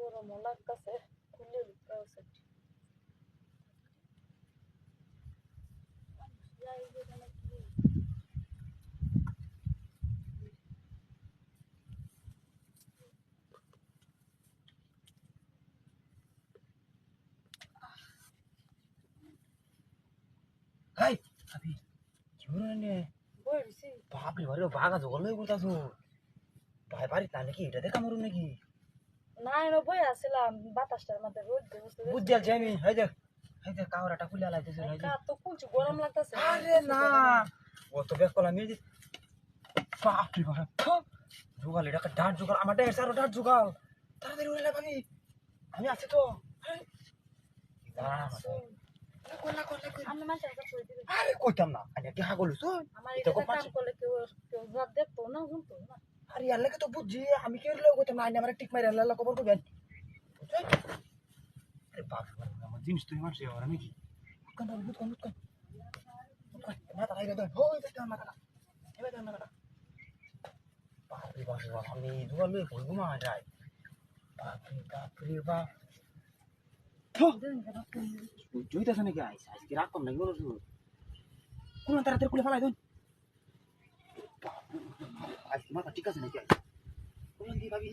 গরমও লাগতেছে খুলে দিতে আছে হাই আবি কিউরনে বইছি বাপরে বারে বাগা জগল লই বলতাছো ভাই বাড়ি না নাকি এটা দেখা মরুন নাকি না এনে বই আসছিলাম বাতাসটার মধ্যে রোদ দিবসে বুঝছি আলছি আমি হাই দেখ কাওরাটা খুলে লাইতেছে হাই কা তো কুলছি গরম লাগতেছে আরে না ও তো বেশ কলা মিজি বাপরে বাপ জোগাল এটা ডাট জোগাল আমার ডের সারো ডাট জোগাল তাড়াতাড়ি উড়ে ভাবি আমি আছি তো আমি মাঝে কাছে কই দিবে আরে কইতাম না আমি কি হাগল শুন আমার এটা এটা কো কাম করলে কেউ কেউ জব দেখতো না শুনতো না আরে আল্লাহ কে তো বুঝছি আমি কি হলো কইতাম না আমার টিক মারি আল্লাহ খবর কইবেন আরে বাপ আমার জিনিস তুই মারছিস আর আমি কি কোন মাথা খাইলে তো হই দেখতে মাথা এবার দেন মাথা বাপরে বাপ আমি জোগাল লই কই ঘুমা যায় বাপরে বাপ জুইতাছ নাকি আজকে রাত কম নাকি বলো কোন তাড়াতাড়ি খুলে ফেলাই দেন আজ মাথা ঠিক আছে নাকি কোন দি ভাবি